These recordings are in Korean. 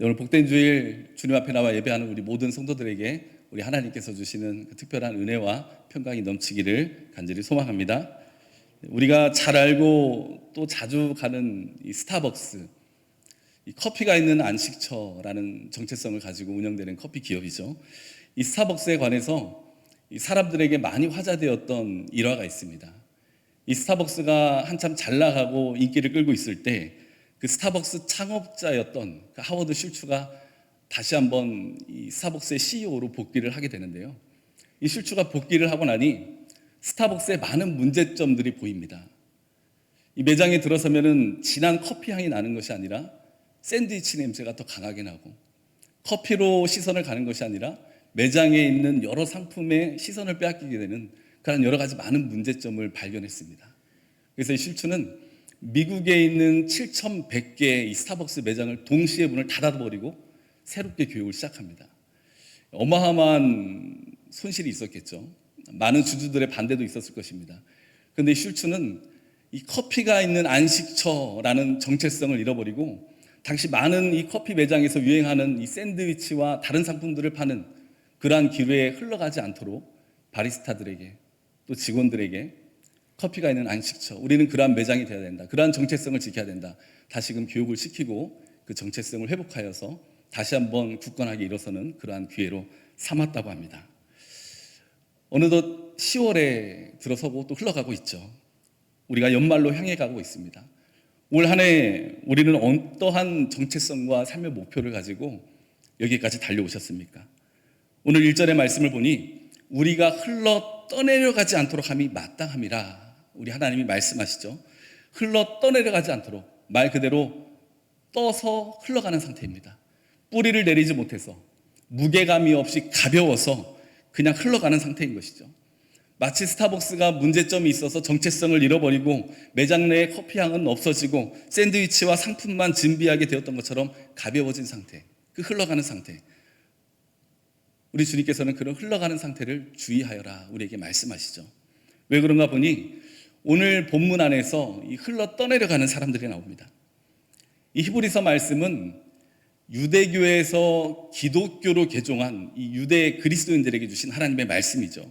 오늘 복된 주일 주님 앞에 나와 예배하는 우리 모든 성도들에게 우리 하나님께서 주시는 그 특별한 은혜와 평강이 넘치기를 간절히 소망합니다. 우리가 잘 알고 또 자주 가는 이 스타벅스, 이 커피가 있는 안식처라는 정체성을 가지고 운영되는 커피 기업이죠. 이 스타벅스에 관해서 이 사람들에게 많이 화제되었던 일화가 있습니다. 이 스타벅스가 한참 잘 나가고 인기를 끌고 있을 때 그 스타벅스 창업자였던 그 하워드 슐츠가 다시 한번 이 스타벅스의 CEO로 복귀를 하게 되는데요. 이 슐츠가 복귀를 하고 나니 스타벅스에 많은 문제점들이 보입니다. 이 매장에 들어서면은 진한 커피 향이 나는 것이 아니라 샌드위치 냄새가 더 강하게 나고, 커피로 시선을 가는 것이 아니라 매장에 있는 여러 상품에 시선을 빼앗기게 되는 그런 여러 가지 많은 문제점을 발견했습니다. 그래서 이 슐츠는 미국에 있는 7,100개의 이 스타벅스 매장을 동시에 문을 닫아버리고 새롭게 교육을 시작합니다. 어마어마한 손실이 있었겠죠. 많은 주주들의 반대도 있었을 것입니다. 그런데 슐츠는 이 커피가 있는 안식처라는 정체성을 잃어버리고 당시 많은 이 커피 매장에서 유행하는 이 샌드위치와 다른 상품들을 파는 그러한 기류에 흘러가지 않도록 바리스타들에게 또 직원들에게 커피가 있는 안식처, 우리는 그러한 매장이 되어야 된다, 그러한 정체성을 지켜야 된다, 다시금 교육을 시키고 그 정체성을 회복하여서 다시 한번 굳건하게 일어서는 그러한 기회로 삼았다고 합니다. 어느덧 10월에 들어서고 또 흘러가고 있죠. 우리가 연말로 향해 가고 있습니다. 올 한 해 우리는 어떠한 정체성과 삶의 목표를 가지고 여기까지 달려오셨습니까? 오늘 1절의 말씀을 보니 우리가 흘러 떠내려가지 않도록 함이 마땅함이라 우리 하나님이 말씀하시죠. 흘러 떠내려가지 않도록, 말 그대로 떠서 흘러가는 상태입니다. 뿌리를 내리지 못해서 무게감이 없이 가벼워서 그냥 흘러가는 상태인 것이죠. 마치 스타벅스가 문제점이 있어서 정체성을 잃어버리고 매장 내에 커피향은 없어지고 샌드위치와 상품만 준비하게 되었던 것처럼 가벼워진 상태, 그 흘러가는 상태. 우리 주님께서는 그런 흘러가는 상태를 주의하여라 우리에게 말씀하시죠. 왜 그런가 보니 오늘 본문 안에서 이 흘러 떠내려가는 사람들이 나옵니다. 이 히브리서 말씀은 유대교에서 기독교로 개종한 이 유대 그리스도인들에게 주신 하나님의 말씀이죠.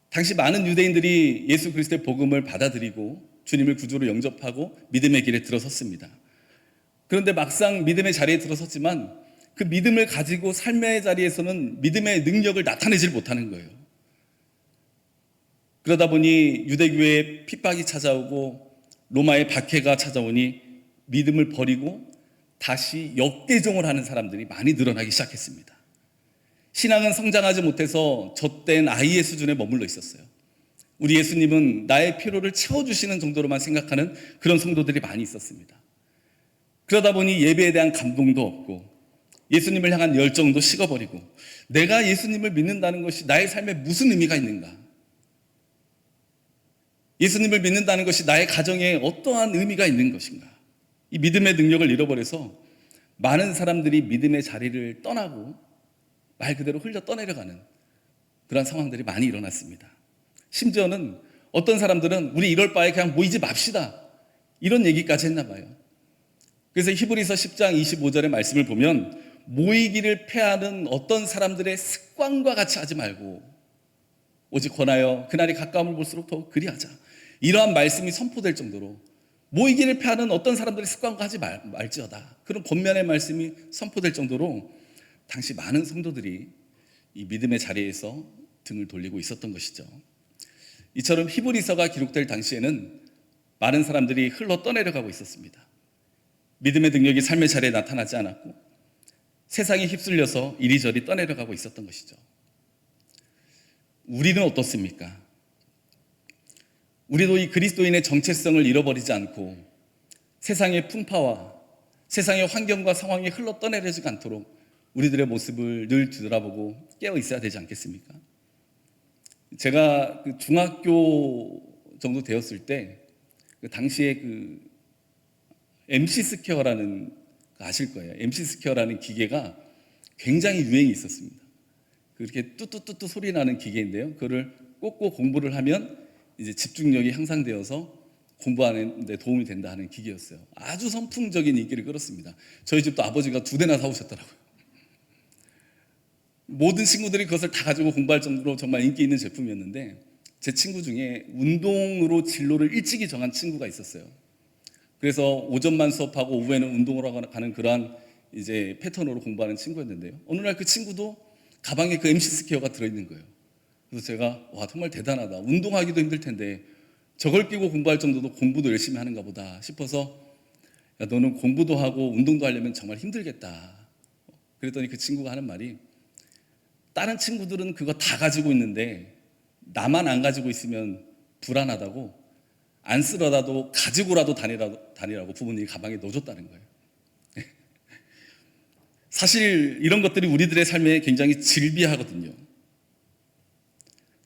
당시 많은 유대인들이 예수 그리스도의 복음을 받아들이고 주님을 구주로 영접하고 믿음의 길에 들어섰습니다. 그런데 막상 믿음의 자리에 들어섰지만 그 믿음을 가지고 삶의 자리에서는 믿음의 능력을 나타내질 못하는 거예요. 그러다 보니 유대교의 핍박이 찾아오고 로마의 박해가 찾아오니 믿음을 버리고 다시 역개종을 하는 사람들이 많이 늘어나기 시작했습니다. 신앙은 성장하지 못해서 젖된 아이의 수준에 머물러 있었어요. 우리 예수님은 나의 필요를 채워주시는 정도로만 생각하는 그런 성도들이 많이 있었습니다. 그러다 보니 예배에 대한 감동도 없고 예수님을 향한 열정도 식어버리고 내가 예수님을 믿는다는 것이 나의 삶에 무슨 의미가 있는가? 예수님을 믿는다는 것이 나의 가정에 어떠한 의미가 있는 것인가? 이 믿음의 능력을 잃어버려서 많은 사람들이 믿음의 자리를 떠나고 말 그대로 흘러 떠내려가는 그런 상황들이 많이 일어났습니다. 심지어는 어떤 사람들은 우리 이럴 바에 그냥 모이지 맙시다, 이런 얘기까지 했나 봐요. 그래서 히브리서 10장 25절의 말씀을 보면 모이기를 패하는 어떤 사람들의 습관과 같이 하지 말고 오직 권하여 그날이 가까움을 볼수록 더욱 그리하자, 이러한 말씀이 선포될 정도로 모이기를 패하는 어떤 사람들의 습관과 하지 말지어다, 그런 권면의 말씀이 선포될 정도로 당시 많은 성도들이 이 믿음의 자리에서 등을 돌리고 있었던 것이죠. 이처럼 히브리서가 기록될 당시에는 많은 사람들이 흘러 떠내려가고 있었습니다. 믿음의 능력이 삶의 자리에 나타나지 않았고 세상에 휩쓸려서 이리저리 떠내려가고 있었던 것이죠. 우리는 어떻습니까? 우리도 이 그리스도인의 정체성을 잃어버리지 않고 세상의 풍파와 세상의 환경과 상황에 흘러 떠내려지지 않도록 우리들의 모습을 늘 뒤돌아보고 깨어 있어야 되지 않겠습니까? 제가 그 중학교 정도 되었을 때 그 당시에 그 MC 스퀘어라는, 아실 거예요. MC 스퀘어라는 기계가 굉장히 유행이 있었습니다. 그렇게 뚜뚜뚜뚜 소리 나는 기계인데요. 그거를 꽂고 공부를 하면 이제 집중력이 향상되어서 공부하는 데 도움이 된다 하는 기계였어요. 아주 선풍적인 인기를 끌었습니다. 저희 집도 아버지가 2대나 사오셨더라고요. 모든 친구들이 그것을 다 가지고 공부할 정도로 정말 인기 있는 제품이었는데, 제 친구 중에 운동으로 진로를 일찍이 정한 친구가 있었어요. 그래서 오전만 수업하고 오후에는 운동을 가는 그러한 이제 패턴으로 공부하는 친구였는데요. 어느 날 그 친구도 가방에 그 MC 스퀘어가 들어있는 거예요. 그래서 제가 와, 정말 대단하다. 운동하기도 힘들 텐데 저걸 끼고 공부할 정도도 공부도 열심히 하는가 보다 싶어서, 야, 너는 공부도 하고 운동도 하려면 정말 힘들겠다. 그랬더니 그 친구가 하는 말이, 다른 친구들은 그거 다 가지고 있는데 나만 안 가지고 있으면 불안하다고, 안 쓰러다도 가지고라도 다니라고 부모님이 가방에 넣어줬다는 거예요. 사실 이런 것들이 우리들의 삶에 굉장히 질비하거든요.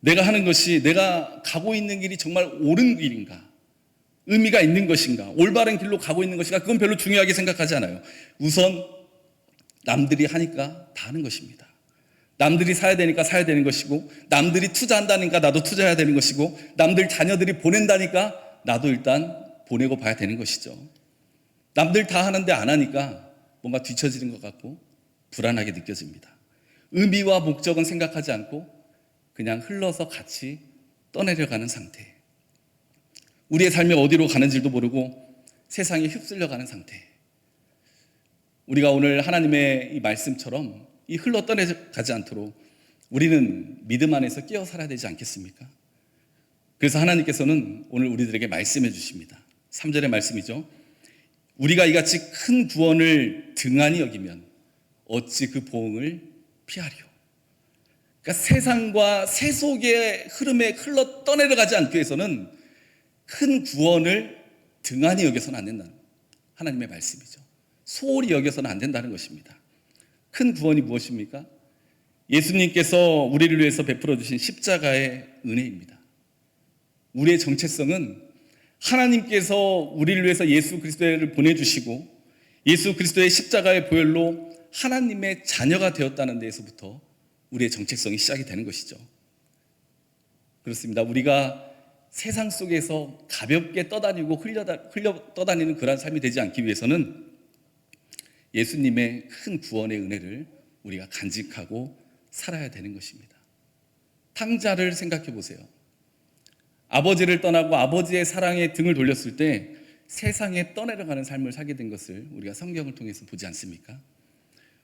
내가 하는 것이, 내가 가고 있는 길이 정말 옳은 길인가, 의미가 있는 것인가, 올바른 길로 가고 있는 것인가, 그건 별로 중요하게 생각하지 않아요. 우선 남들이 하니까 다 하는 것입니다. 남들이 사야 되니까 사야 되는 것이고, 남들이 투자한다니까 나도 투자해야 되는 것이고, 남들 자녀들이 보낸다니까 나도 일단 보내고 봐야 되는 것이죠. 남들 다 하는데 안 하니까 뭔가 뒤처지는 것 같고 불안하게 느껴집니다. 의미와 목적은 생각하지 않고 그냥 흘러서 같이 떠내려가는 상태. 우리의 삶이 어디로 가는지도 모르고 세상에 휩쓸려가는 상태. 우리가 오늘 하나님의 이 말씀처럼 이 흘러 떠내가지 않도록 우리는 믿음 안에서 끼어 살아야 되지 않겠습니까? 그래서 하나님께서는 오늘 우리들에게 말씀해 주십니다. 3절의 말씀이죠. 우리가 이같이 큰 구원을 등한히 여기면 어찌 그 보응을 피하리요. 그러니까 세상과 세속의 흐름에 흘러 떠내려가지 않기 위해서는 큰 구원을 등한히 여겨서는 안 된다는 하나님의 말씀이죠. 소홀히 여겨서는 안 된다는 것입니다. 큰 구원이 무엇입니까? 예수님께서 우리를 위해서 베풀어 주신 십자가의 은혜입니다. 우리의 정체성은 하나님께서 우리를 위해서 예수 그리스도를 보내주시고 예수 그리스도의 십자가의 보혈로 하나님의 자녀가 되었다는 데에서부터 우리의 정체성이 시작이 되는 것이죠. 그렇습니다. 우리가 세상 속에서 가볍게 떠다니고 흘려 떠다니는 그런 삶이 되지 않기 위해서는 예수님의 큰 구원의 은혜를 우리가 간직하고 살아야 되는 것입니다. 탕자를 생각해 보세요. 아버지를 떠나고 아버지의 사랑에 등을 돌렸을 때 세상에 떠내려가는 삶을 살게 된 것을 우리가 성경을 통해서 보지 않습니까?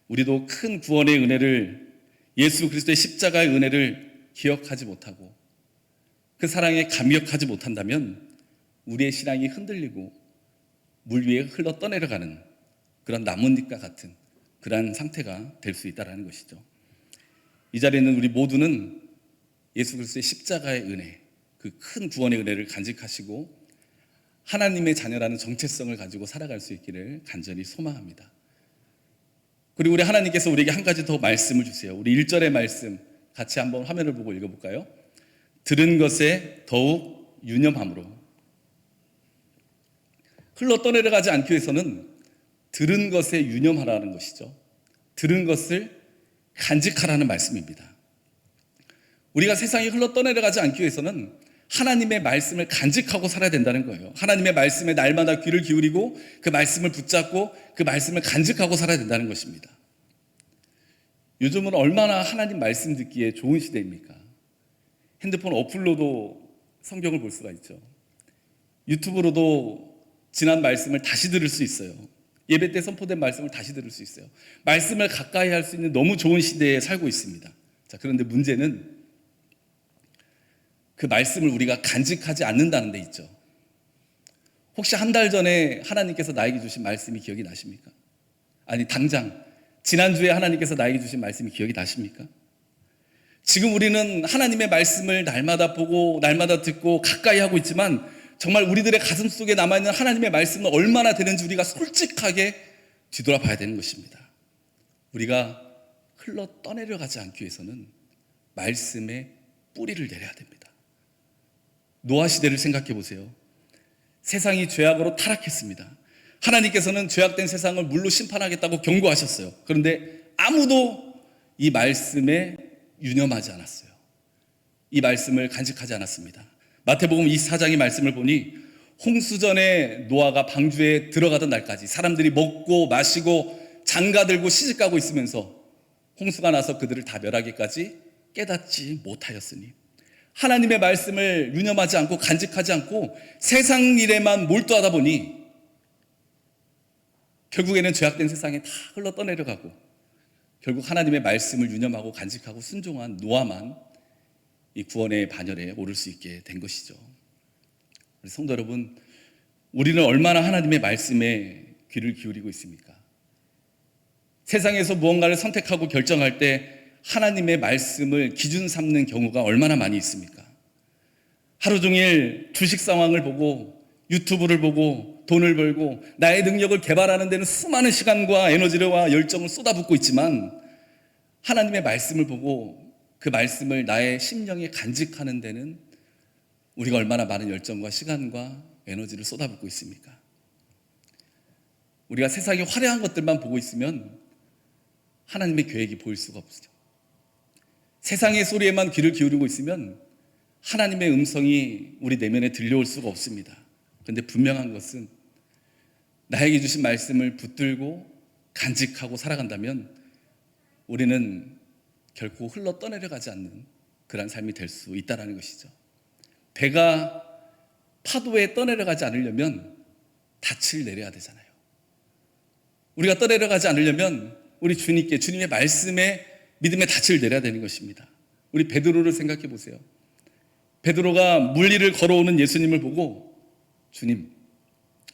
우리도 큰 구원의 은혜를, 예수 그리스도의 십자가의 은혜를 기억하지 못하고 그 사랑에 감격하지 못한다면 우리의 신앙이 흔들리고 물 위에 흘러 떠내려가는 그런 나뭇잎과 같은 그러한 상태가 될 수 있다는 것이죠. 이 자리에 있는 우리 모두는 예수 그리스도의 십자가의 은혜, 그 큰 구원의 은혜를 간직하시고 하나님의 자녀라는 정체성을 가지고 살아갈 수 있기를 간절히 소망합니다. 그리고 우리 하나님께서 우리에게 한 가지 더 말씀을 주세요. 우리 1절의 말씀 같이 한번 화면을 보고 읽어볼까요? 들은 것에 더욱 유념함으로. 흘러 떠내려가지 않기 위해서는 들은 것에 유념하라는 것이죠. 들은 것을 간직하라는 말씀입니다. 우리가 세상에 흘러 떠내려가지 않기 위해서는 하나님의 말씀을 간직하고 살아야 된다는 거예요. 하나님의 말씀에 날마다 귀를 기울이고 그 말씀을 붙잡고 그 말씀을 간직하고 살아야 된다는 것입니다. 요즘은 얼마나 하나님 말씀 듣기에 좋은 시대입니까? 핸드폰 어플로도 성경을 볼 수가 있죠. 유튜브로도 지난 말씀을 다시 들을 수 있어요. 예배 때 선포된 말씀을 다시 들을 수 있어요. 말씀을 가까이 할 수 있는 너무 좋은 시대에 살고 있습니다. 자, 그런데 문제는 그 말씀을 우리가 간직하지 않는다는 데 있죠. 혹시 한 달 전에 하나님께서 나에게 주신 말씀이 기억이 나십니까? 아니, 당장 지난주에 하나님께서 나에게 주신 말씀이 기억이 나십니까? 지금 우리는 하나님의 말씀을 날마다 보고 날마다 듣고 가까이 하고 있지만 정말 우리들의 가슴 속에 남아있는 하나님의 말씀은 얼마나 되는지 우리가 솔직하게 뒤돌아봐야 되는 것입니다. 우리가 흘러 떠내려가지 않기 위해서는 말씀에 뿌리를 내려야 됩니다. 노아 시대를 생각해 보세요. 세상이 죄악으로 타락했습니다. 하나님께서는 죄악된 세상을 물로 심판하겠다고 경고하셨어요. 그런데 아무도 이 말씀에 유념하지 않았어요. 이 말씀을 간직하지 않았습니다. 마태복음 24장의 말씀을 보니 홍수전에 노아가 방주에 들어가던 날까지 사람들이 먹고 마시고 장가들고 시집가고 있으면서 홍수가 나서 그들을 다 멸하기까지 깨닫지 못하였으니 하나님의 말씀을 유념하지 않고 간직하지 않고 세상 일에만 몰두하다 보니 결국에는 죄악된 세상에 다 흘러 떠내려가고 결국 하나님의 말씀을 유념하고 간직하고 순종한 노아만 이 구원의 반열에 오를 수 있게 된 것이죠. 성도 여러분, 우리는 얼마나 하나님의 말씀에 귀를 기울이고 있습니까? 세상에서 무언가를 선택하고 결정할 때 하나님의 말씀을 기준 삼는 경우가 얼마나 많이 있습니까? 하루 종일 주식 상황을 보고 유튜브를 보고 돈을 벌고 나의 능력을 개발하는 데는 수많은 시간과 에너지와 열정을 쏟아붓고 있지만 하나님의 말씀을 보고 그 말씀을 나의 심령에 간직하는 데는 우리가 얼마나 많은 열정과 시간과 에너지를 쏟아붓고 있습니까? 우리가 세상의 화려한 것들만 보고 있으면 하나님의 계획이 보일 수가 없죠. 세상의 소리에만 귀를 기울이고 있으면 하나님의 음성이 우리 내면에 들려올 수가 없습니다. 그런데 분명한 것은 나에게 주신 말씀을 붙들고 간직하고 살아간다면 우리는 결코 흘러 떠내려가지 않는 그런 삶이 될 수 있다는 것이죠. 배가 파도에 떠내려가지 않으려면 닻을 내려야 되잖아요. 우리가 떠내려가지 않으려면 우리 주님께, 주님의 말씀에 믿음의 닻을 내려야 되는 것입니다. 우리 베드로를 생각해 보세요. 베드로가 물 위를 걸어오는 예수님을 보고 주님,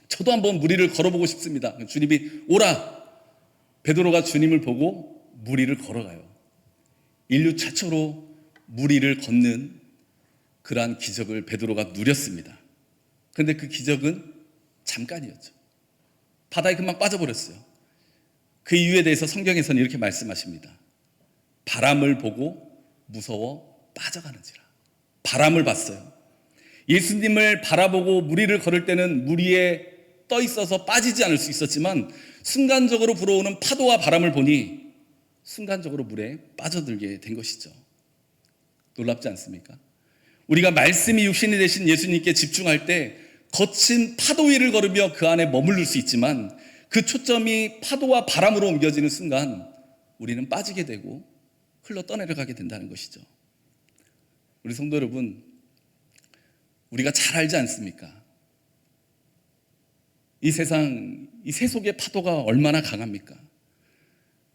저도 한번 물 위를 걸어보고 싶습니다. 주님이 오라. 베드로가 주님을 보고 물 위를 걸어가요. 인류 최초로 물 위를 걷는 그러한 기적을 베드로가 누렸습니다. 그런데 그 기적은 잠깐이었죠. 바다에 금방 빠져버렸어요. 그 이유에 대해서 성경에서는 이렇게 말씀하십니다. 바람을 보고 무서워 빠져가는지라. 바람을 봤어요. 예수님을 바라보고 물 위를 걸을 때는 물 위에 떠 있어서 빠지지 않을 수 있었지만 순간적으로 불어오는 파도와 바람을 보니 순간적으로 물에 빠져들게 된 것이죠. 놀랍지 않습니까? 우리가 말씀이 육신이 되신 예수님께 집중할 때 거친 파도 위를 걸으며 그 안에 머무를 수 있지만 그 초점이 파도와 바람으로 옮겨지는 순간 우리는 빠지게 되고 흘러 떠내려가게 된다는 것이죠. 우리 성도 여러분, 우리가 잘 알지 않습니까? 이 세상, 이 세속의 파도가 얼마나 강합니까?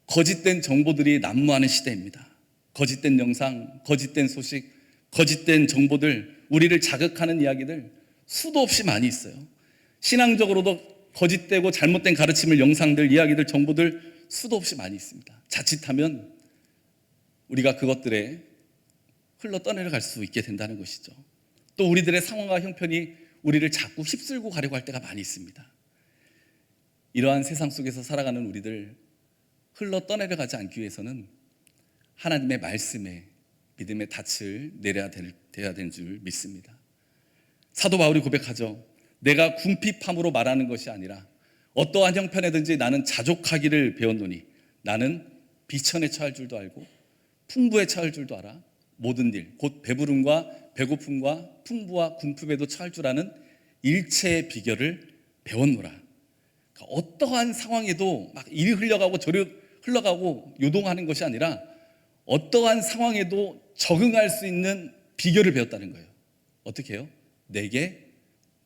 거짓된 정보들이 난무하는 시대입니다. 거짓된 영상, 거짓된 소식, 거짓된 정보들, 우리를 자극하는 이야기들 수도 없이 많이 있어요. 신앙적으로도 거짓되고 잘못된 가르침을, 영상들, 이야기들, 정보들 수도 없이 많이 있습니다. 자칫하면 우리가 그것들에 흘러 떠내려갈 수 있게 된다는 것이죠. 또 우리들의 상황과 형편이 우리를 자꾸 휩쓸고 가려고 할 때가 많이 있습니다. 이러한 세상 속에서 살아가는 우리들 흘러 떠내려가지 않기 위해서는 하나님의 말씀에 믿음의 닻을 내려야 되는 줄 믿습니다. 사도 바울이 고백하죠. 내가 궁핍함으로 말하는 것이 아니라 어떠한 형편에든지 나는 자족하기를 배웠노니 나는 비천에 처할 줄도 알고 풍부에 처할 줄도 알아. 모든 일, 곧 배부름과 배고픔과 풍부와 궁핍에도 처할 줄 아는 일체의 비결을 배웠노라. 그러니까 어떠한 상황에도 막 이리 흘러가고 저리 흘러가고 요동하는 것이 아니라 어떠한 상황에도 적응할 수 있는 비결을 배웠다는 거예요. 어떻게 해요? 내게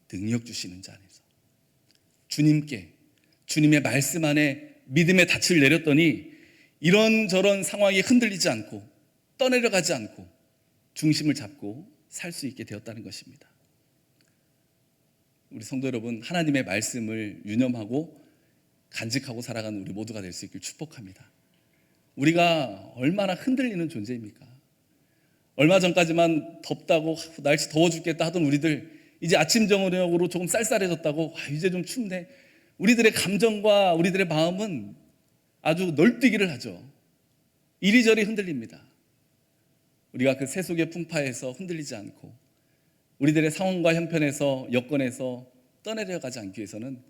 능력 주시는 자 안에서 주님께, 주님의 말씀 안에 믿음의 닻을 내렸더니 이런저런 상황이 흔들리지 않고 떠내려가지 않고 중심을 잡고 살 수 있게 되었다는 것입니다. 우리 성도 여러분, 하나님의 말씀을 유념하고 간직하고 살아가는 우리 모두가 될 수 있길 축복합니다. 우리가 얼마나 흔들리는 존재입니까? 얼마 전까지만 덥다고 날씨 더워 죽겠다 하던 우리들 이제 아침 저녁으로 조금 쌀쌀해졌다고 이제 좀 춥네. 우리들의 감정과 우리들의 마음은 아주 널뛰기를 하죠. 이리저리 흔들립니다. 우리가 그 세속의 풍파에서 흔들리지 않고 우리들의 상황과 형편에서 여건에서 떠내려가지 않기 위해서는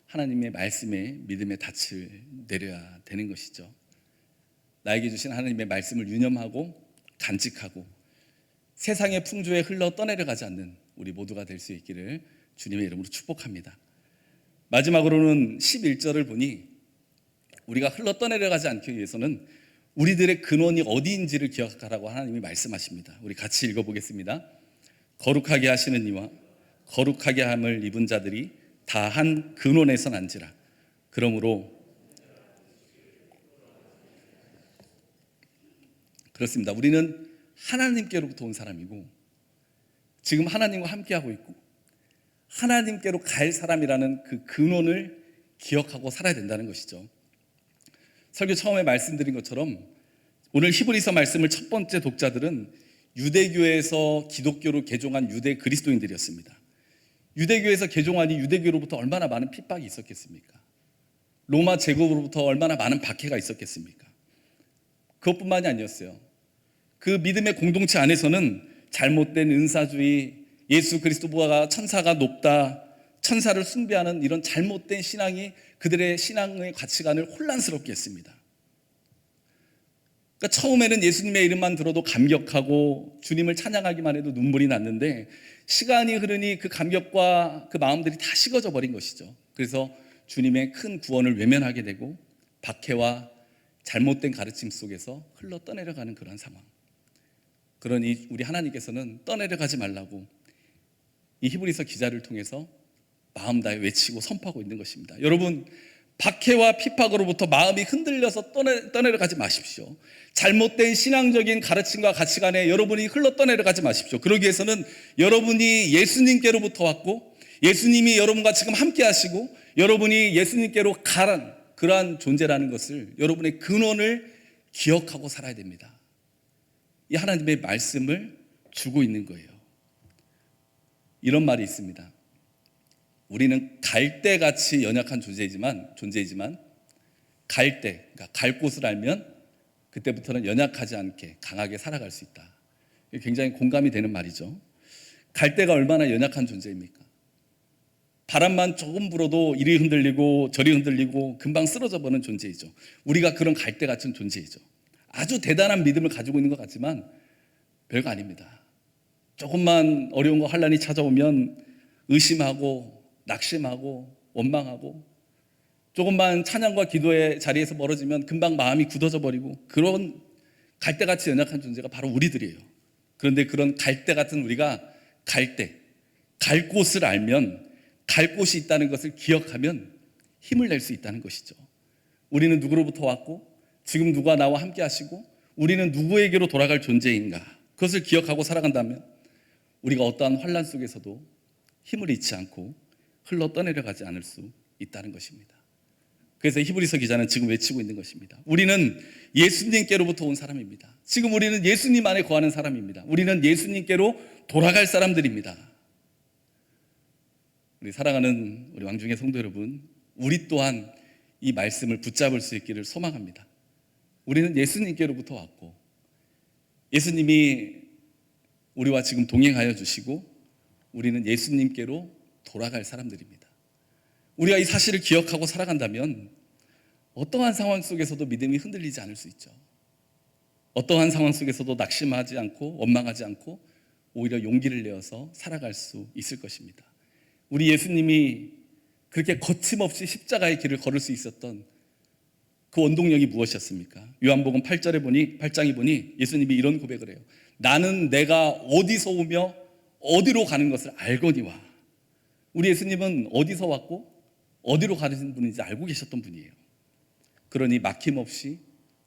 하나님의 말씀에 믿음의 닻을 내려야 되는 것이죠. 나에게 주신 하나님의 말씀을 유념하고 간직하고 세상의 풍조에 흘러 떠내려가지 않는 우리 모두가 될 수 있기를 주님의 이름으로 축복합니다. 마지막으로는 11절을 보니 우리가 흘러 떠내려가지 않기 위해서는 우리들의 근원이 어디인지를 기억하라고 하나님이 말씀하십니다. 우리 같이 읽어보겠습니다. 거룩하게 하시는 이와 거룩하게 함을 입은 자들이 다 한 근원에서 난지라. 그러므로 그렇습니다. 우리는 하나님께로부터 온 사람이고 지금 하나님과 함께하고 있고 하나님께로 갈 사람이라는 그 근원을 기억하고 살아야 된다는 것이죠. 설교 처음에 말씀드린 것처럼 오늘 히브리서 말씀을 첫 번째 독자들은 유대교에서 기독교로 개종한 유대 그리스도인들이었습니다. 유대교에서 개종하니 유대교로부터 얼마나 많은 핍박이 있었겠습니까? 로마 제국으로부터 얼마나 많은 박해가 있었겠습니까? 그것뿐만이 아니었어요. 그 믿음의 공동체 안에서는 잘못된 은사주의, 예수 그리스도보다 천사가 높다, 천사를 숭배하는 이런 잘못된 신앙이 그들의 신앙의 가치관을 혼란스럽게 했습니다. 그러니까 처음에는 예수님의 이름만 들어도 감격하고 주님을 찬양하기만 해도 눈물이 났는데 시간이 흐르니 그 감격과 그 마음들이 다 식어져 버린 것이죠. 그래서 주님의 큰 구원을 외면하게 되고 박해와 잘못된 가르침 속에서 흘러 떠내려가는 그런 상황. 그러니 우리 하나님께서는 떠내려가지 말라고 이 히브리서 기자를 통해서 마음 다해 외치고 선포하고 있는 것입니다. 여러분, 박해와 핍박으로부터 마음이 흔들려서 떠내려가지 마십시오. 잘못된 신앙적인 가르침과 가치관에 여러분이 흘러 떠내려가지 마십시오. 그러기 위해서는 여러분이 예수님께로부터 왔고 예수님이 여러분과 지금 함께 하시고 여러분이 예수님께로 가란 그러한 존재라는 것을 여러분의 근원을 기억하고 살아야 됩니다. 이 하나님의 말씀을 주고 있는 거예요. 이런 말이 있습니다. 우리는 갈대같이 연약한 존재이지만 그러니까 갈 곳을 알면 그때부터는 연약하지 않게 강하게 살아갈 수 있다. 굉장히 공감이 되는 말이죠. 갈대가 얼마나 연약한 존재입니까? 바람만 조금 불어도 이리 흔들리고 저리 흔들리고 금방 쓰러져 버리는 존재이죠. 우리가 그런 갈대 같은 존재이죠. 아주 대단한 믿음을 가지고 있는 것 같지만 별거 아닙니다. 조금만 어려운 거 환난이 찾아오면 의심하고 낙심하고 원망하고 조금만 찬양과 기도의 자리에서 멀어지면 금방 마음이 굳어져 버리고 그런 갈대같이 연약한 존재가 바로 우리들이에요. 그런데 그런 갈대 같은 우리가 갈 곳을 알면 갈 곳이 있다는 것을 기억하면 힘을 낼 수 있다는 것이죠. 우리는 누구로부터 왔고 지금 누가 나와 함께 하시고 우리는 누구에게로 돌아갈 존재인가 그것을 기억하고 살아간다면 우리가 어떠한 환난 속에서도 힘을 잃지 않고 흘러 떠내려가지 않을 수 있다는 것입니다. 그래서 히브리서 기자는 지금 외치고 있는 것입니다. 우리는 예수님께로부터 온 사람입니다. 지금 우리는 예수님 안에 거하는 사람입니다. 우리는 예수님께로 돌아갈 사람들입니다. 우리 사랑하는 우리 왕중의 성도 여러분, 우리 또한 이 말씀을 붙잡을 수 있기를 소망합니다. 우리는 예수님께로부터 왔고 예수님이 우리와 지금 동행하여 주시고 우리는 예수님께로 돌아갈 사람들입니다. 우리가 이 사실을 기억하고 살아간다면 어떠한 상황 속에서도 믿음이 흔들리지 않을 수 있죠. 어떠한 상황 속에서도 낙심하지 않고 원망하지 않고 오히려 용기를 내어서 살아갈 수 있을 것입니다. 우리 예수님이 그렇게 거침없이 십자가의 길을 걸을 수 있었던 그 원동력이 무엇이었습니까? 요한복음 8장에 보니 예수님이 이런 고백을 해요. 나는 내가 어디서 오며 어디로 가는 것을 알거니와. 우리 예수님은 어디서 왔고 어디로 가는 분인지 알고 계셨던 분이에요. 그러니 막힘없이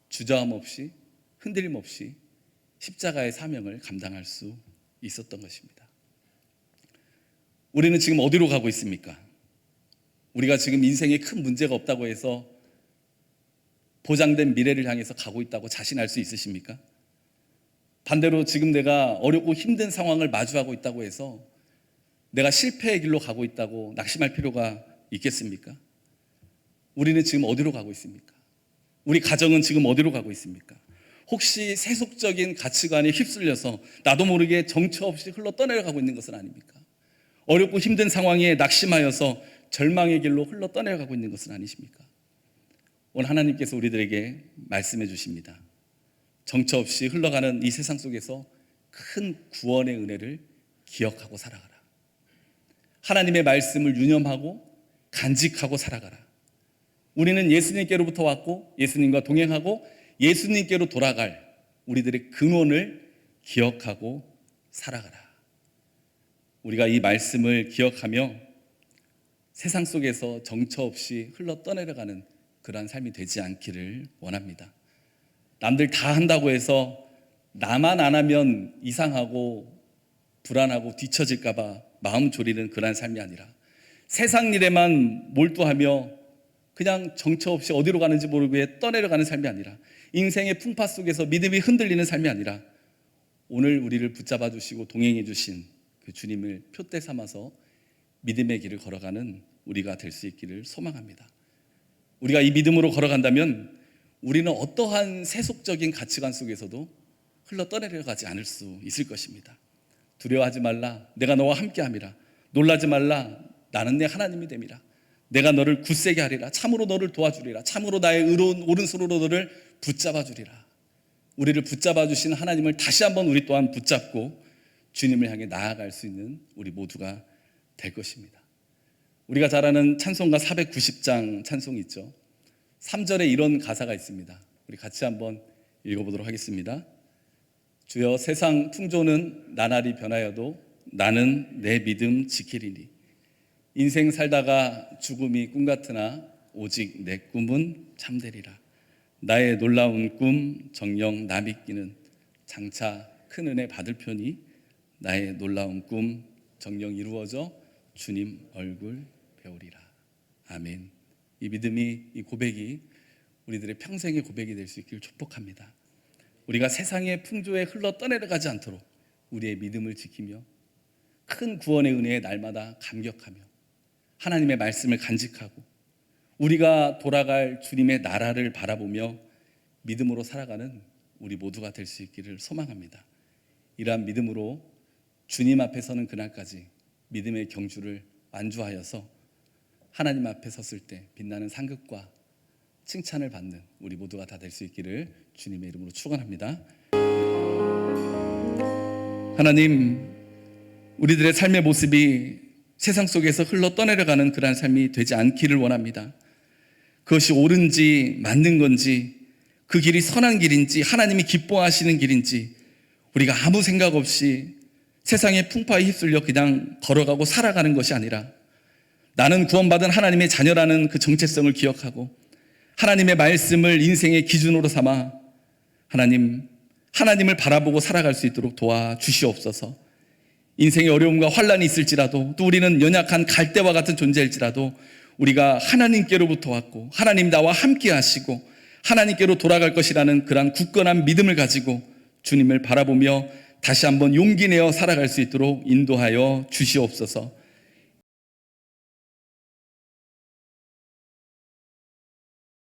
주저함 없이 흔들림 없이 십자가의 사명을 감당할 수 있었던 것입니다. 우리는 지금 어디로 가고 있습니까? 우리가 지금 인생에 큰 문제가 없다고 해서 보장된 미래를 향해서 가고 있다고 자신할 수 있으십니까? 반대로 지금 내가 어렵고 힘든 상황을 마주하고 있다고 해서 내가 실패의 길로 가고 있다고 낙심할 필요가 있겠습니까? 우리는 지금 어디로 가고 있습니까? 우리 가정은 지금 어디로 가고 있습니까? 혹시 세속적인 가치관에 휩쓸려서 나도 모르게 정처 없이 흘러 떠내려가고 있는 것은 아닙니까? 어렵고 힘든 상황에 낙심하여서 절망의 길로 흘러 떠내려가고 있는 것은 아니십니까? 오늘 하나님께서 우리들에게 말씀해 주십니다. 정처 없이 흘러가는 이 세상 속에서 큰 구원의 은혜를 기억하고 살아가라. 하나님의 말씀을 유념하고 간직하고 살아가라. 우리는 예수님께로부터 왔고 예수님과 동행하고 예수님께로 돌아갈 우리들의 근원을 기억하고 살아가라. 우리가 이 말씀을 기억하며 세상 속에서 정처 없이 흘러 떠내려가는 그러한 삶이 되지 않기를 원합니다. 남들 다 한다고 해서 나만 안 하면 이상하고 불안하고 뒤처질까 봐 마음 졸이는 그러한 삶이 아니라 세상 일에만 몰두하며 그냥 정처 없이 어디로 가는지 모르게 떠내려가는 삶이 아니라 인생의 풍파 속에서 믿음이 흔들리는 삶이 아니라 오늘 우리를 붙잡아 주시고 동행해 주신 그 주님을 표대 삼아서 믿음의 길을 걸어가는 우리가 될 수 있기를 소망합니다. 우리가 이 믿음으로 걸어간다면 우리는 어떠한 세속적인 가치관 속에서도 흘러 떠내려가지 않을 수 있을 것입니다. 두려워하지 말라, 내가 너와 함께함이라. 놀라지 말라, 나는 내 하나님이 됨이라. 내가 너를 굳세게 하리라. 참으로 너를 도와주리라. 참으로 나의 의로운 오른손으로 너를 붙잡아 주리라. 우리를 붙잡아 주신 하나님을 다시 한번 우리 또한 붙잡고 주님을 향해 나아갈 수 있는 우리 모두가 될 것입니다. 우리가 잘 아는 찬송가 490장 찬송이 있죠. 3절에 이런 가사가 있습니다. 우리 같이 한번 읽어보도록 하겠습니다. 주여, 세상 풍조는 나날이 변하여도 나는 내 믿음 지키리니. 인생 살다가 죽음이 꿈 같으나 오직 내 꿈은 참되리라. 나의 놀라운 꿈 정녕 나 믿기는 장차 큰 은혜 받을 편이. 나의 놀라운 꿈 정녕 이루어져 주님 얼굴 배우리라. 아멘. 이 믿음이, 이 고백이 우리들의 평생의 고백이 될 수 있기를 축복합니다. 우리가 세상의 풍조에 흘러 떠내려가지 않도록 우리의 믿음을 지키며 큰 구원의 은혜에 날마다 감격하며 하나님의 말씀을 간직하고 우리가 돌아갈 주님의 나라를 바라보며 믿음으로 살아가는 우리 모두가 될 수 있기를 소망합니다. 이러한 믿음으로 주님 앞에 서는 그날까지 믿음의 경주를 완주하여서 하나님 앞에 섰을 때 빛나는 상급과 칭찬을 받는 우리 모두가 다 될 수 있기를 주님의 이름으로 축원합니다. 하나님, 우리들의 삶의 모습이 세상 속에서 흘러 떠내려가는 그러한 삶이 되지 않기를 원합니다. 그것이 옳은지 맞는 건지, 그 길이 선한 길인지 하나님이 기뻐하시는 길인지 우리가 아무 생각 없이 세상의 풍파에 휩쓸려 그냥 걸어가고 살아가는 것이 아니라 나는 구원받은 하나님의 자녀라는 그 정체성을 기억하고 하나님의 말씀을 인생의 기준으로 삼아 하나님을 바라보고 살아갈 수 있도록 도와주시옵소서. 인생의 어려움과 환난이 있을지라도, 또 우리는 연약한 갈대와 같은 존재일지라도 우리가 하나님께로부터 왔고 하나님 나와 함께 하시고 하나님께로 돌아갈 것이라는 그러한 굳건한 믿음을 가지고 주님을 바라보며 다시 한번 용기 내어 살아갈 수 있도록 인도하여 주시옵소서.